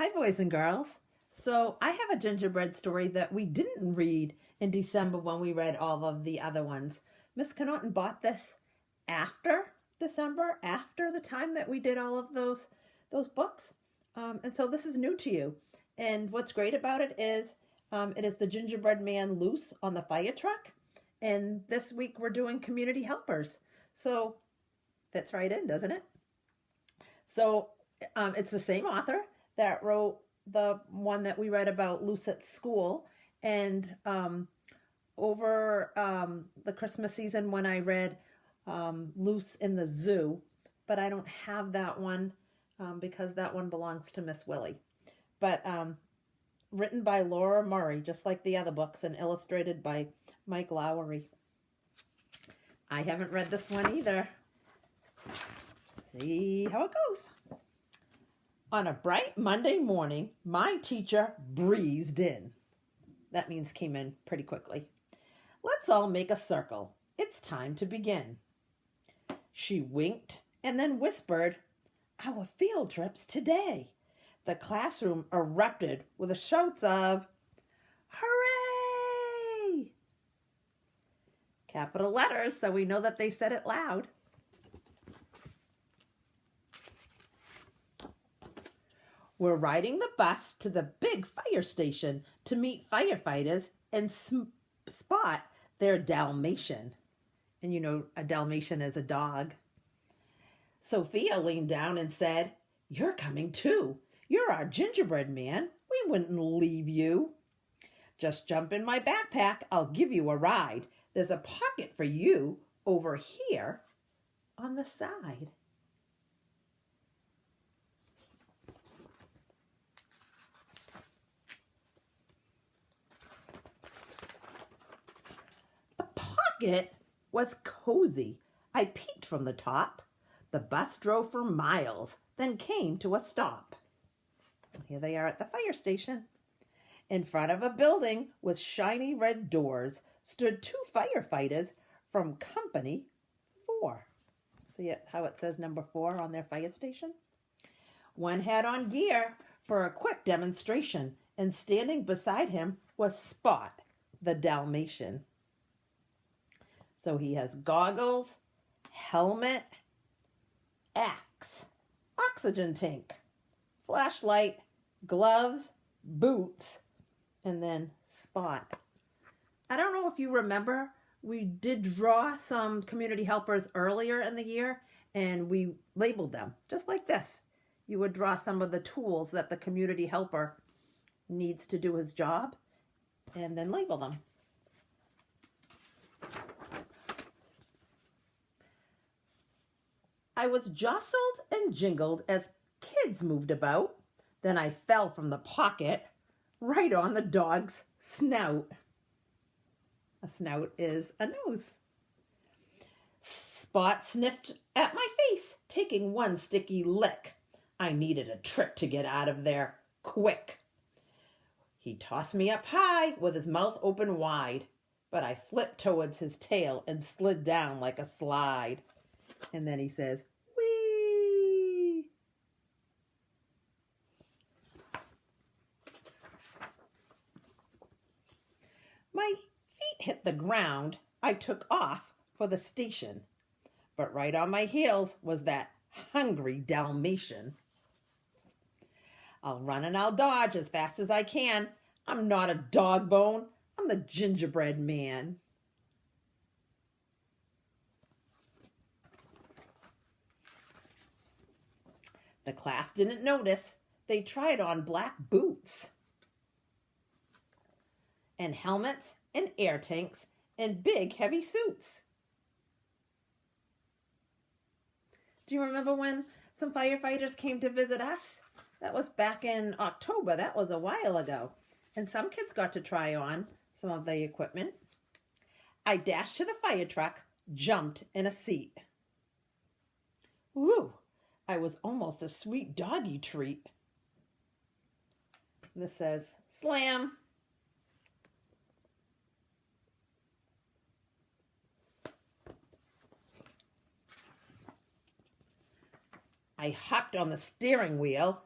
Hi, boys and girls. So, I have a gingerbread story that we didn't read in December when we read all of the other ones. Miss Connaughton bought this after December, after the time that we did all of those books. And so this is new to you. And what's great about it is the gingerbread man loose on the fire truck. And this week we're doing community helpers. So, fits right in, doesn't it? So, it's the same author that wrote the one that we read about Loose at School. And over the Christmas season when I read Loose in the Zoo, but I don't have that one because that one belongs to Miss Willie. But written by Laura Murray, just like the other books, and illustrated by Mike Lowry. I haven't read this one either. See how it goes. On a bright Monday morning, my teacher breezed in. That means came in pretty quickly. Let's all make a circle. It's time to begin. She winked and then whispered, "Our field trip's today." The classroom erupted with shouts of, "Hooray!" Capital letters, so we know that they said it loud. We're riding the bus to the big fire station to meet firefighters and spot their Dalmatian. And you know, a Dalmatian is a dog. Sophia leaned down and said, "You're coming too. You're our gingerbread man. We wouldn't leave you. Just jump in my backpack. I'll give you a ride. There's a pocket for you over here on the side." It was cozy. I peeked from the top. The bus drove for miles, then came to a stop. Here they are at the fire station. In front of a building with shiny red doors stood two firefighters from Company 4. See how it says number 4 on their fire station? One had on gear for a quick demonstration, and standing beside him was Spot, the Dalmatian. So he has goggles, helmet, axe, oxygen tank, flashlight, gloves, boots, and then Spot. I don't know if you remember, we did draw some community helpers earlier in the year, and we labeled them just like this. You would draw some of the tools that the community helper needs to do his job, and then label them. I was jostled and jingled as kids moved about. Then I fell from the pocket right on the dog's snout. A snout is a nose. Spot sniffed at my face, taking one sticky lick. I needed a trick to get out of there quick. He tossed me up high with his mouth open wide, but I flipped towards his tail and slid down like a slide. And then he says, "Whee!" My feet hit the ground. I took off for the station. But right on my heels was that hungry Dalmatian. I'll run and I'll dodge as fast as I can. I'm not a dog bone. I'm the gingerbread man. The class didn't notice. They tried on black boots and helmets and air tanks and big heavy suits. Do you remember when some firefighters came to visit us? That was back in October. That was a while ago. And some kids got to try on some of the equipment. I dashed to the fire truck, jumped in a seat. Woo! I was almost a sweet doggy treat. This says, "Slam." I hopped on the steering wheel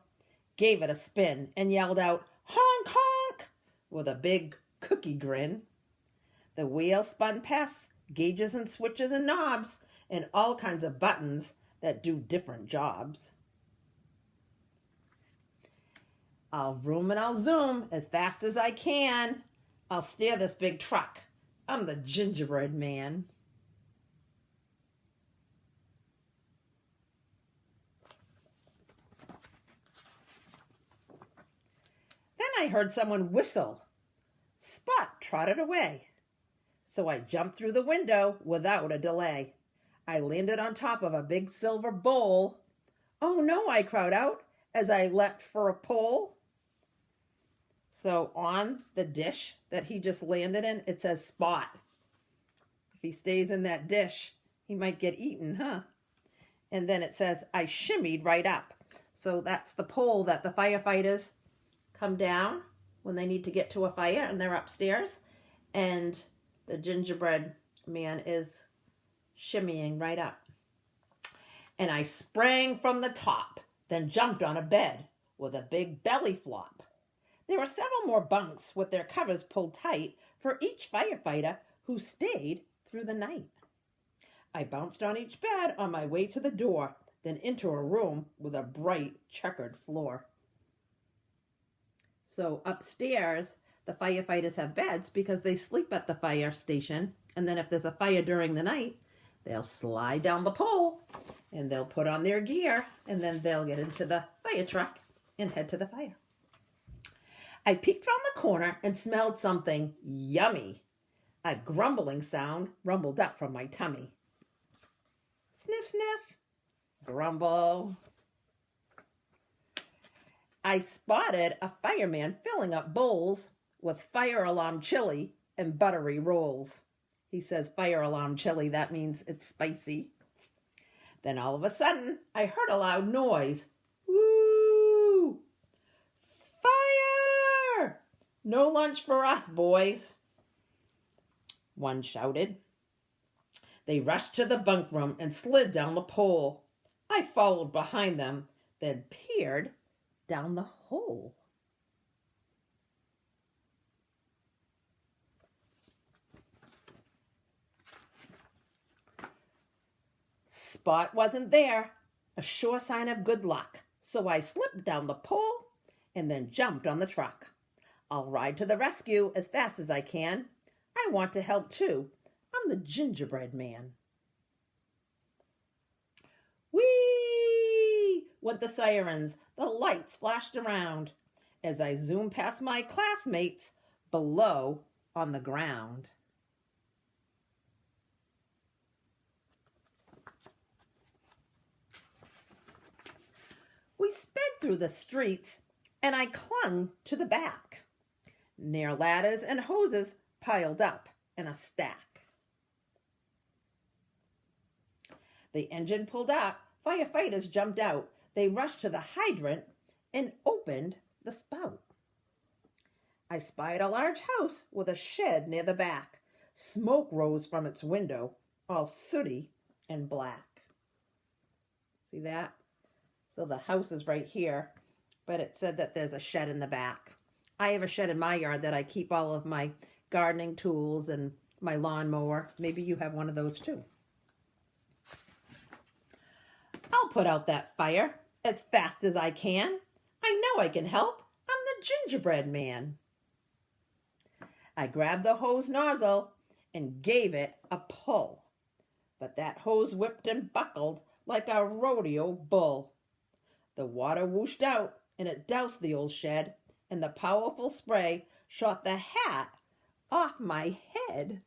gave it a spin, and yelled out, "Honk, honk!" with a big cookie grin. The wheel spun past gauges and switches and knobs and all kinds of buttons that do different jobs. I'll vroom and I'll zoom as fast as I can. I'll steer this big truck. I'm the gingerbread man. Then I heard someone whistle. Spot trotted away. So I jumped through the window without a delay. I landed on top of a big silver bowl. "Oh no," I cried out as I leapt for a pole. So on the dish that he just landed in, it says Spot. If he stays in that dish, he might get eaten, huh? And then it says, I shimmied right up. So that's the pole that the firefighters come down when they need to get to a fire and they're upstairs. And the gingerbread man is shimmying right up. And I sprang from the top, then jumped on a bed with a big belly flop. There were several more bunks with their covers pulled tight for each firefighter who stayed through the night. I bounced on each bed on my way to the door, then into a room with a bright checkered floor. So upstairs, the firefighters have beds because they sleep at the fire station. And then if there's a fire during the night, they'll slide down the pole and they'll put on their gear and then they'll get into the fire truck and head to the fire. I peeked round the corner and smelled something yummy. A grumbling sound rumbled up from my tummy. Sniff, sniff, grumble. I spotted a fireman filling up bowls with fire alarm chili and buttery rolls. He says fire alarm chili, that means it's spicy. Then all of a sudden, I heard a loud noise. Woo! Fire! No lunch for us, boys, one shouted. They rushed to the bunk room and slid down the pole. I followed behind them, then peered down the hole. Spot wasn't there, a sure sign of good luck. So I slipped down the pole and then jumped on the truck. I'll ride to the rescue as fast as I can. I want to help too. I'm the gingerbread man. Whee! Went the sirens. The lights flashed around as I zoomed past my classmates below on the ground. We sped through the streets and I clung to the back, near ladders and hoses piled up in a stack. The engine pulled up. Firefighters jumped out. They rushed to the hydrant and opened the spout. I spied a large house with a shed near the back. Smoke rose from its window, all sooty and black. See that? So the house is right here, but it said that there's a shed in the back. I have a shed in my yard that I keep all of my gardening tools and my lawnmower. Maybe you have one of those too. I'll put out that fire as fast as I can. I know I can help. I'm the gingerbread man. I grabbed the hose nozzle and gave it a pull. But that hose whipped and buckled like a rodeo bull. The water whooshed out and it doused the old shed, and the powerful spray shot the hat off my head.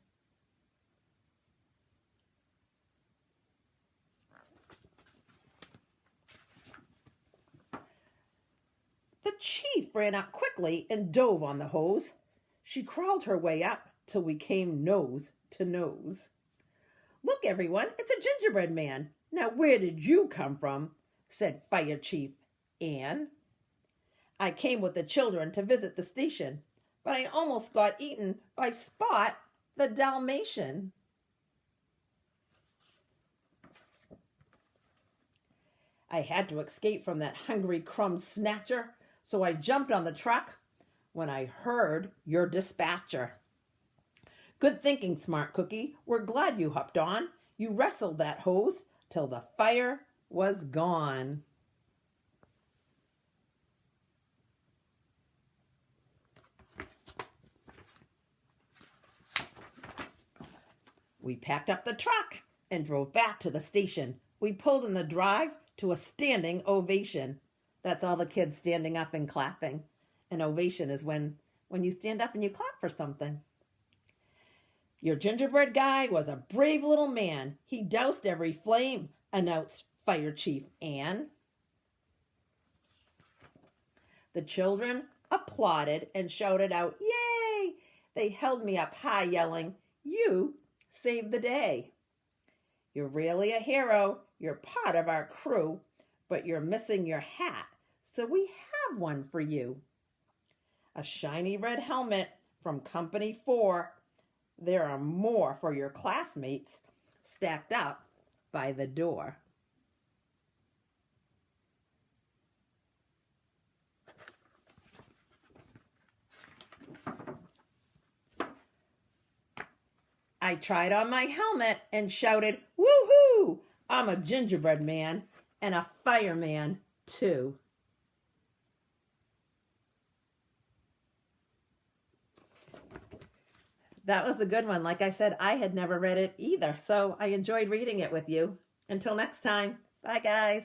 The chief ran up quickly and dove on the hose. She crawled her way up till we came nose to nose. Look, everyone, it's a gingerbread man. Now, where did you come from? Said Fire Chief Ann. I came with the children to visit the station, but I almost got eaten by Spot the Dalmatian. I had to escape from that hungry crumb snatcher, so I jumped on the truck when I heard your dispatcher. Good thinking, smart cookie. We're glad you hopped on. You wrestled that hose till the fire was gone. We packed up the truck and drove back to the station. We pulled in the drive to a standing ovation. That's all the kids standing up and clapping. An ovation is when you stand up and you clap for something. Your gingerbread guy was a brave little man. He doused every flame, announced Fire Chief Ann. The children applauded and shouted out, "Yay!" They held me up high, yelling, "You saved the day. You're really a hero. You're part of our crew, but you're missing your hat, so we have one for you. A shiny red helmet from Company 4. There are more for your classmates stacked up by the door." I tried on my helmet and shouted, "Woohoo! I'm a gingerbread man and a fireman too." That was a good one. Like I said, I had never read it either, so I enjoyed reading it with you. Until next time, bye guys.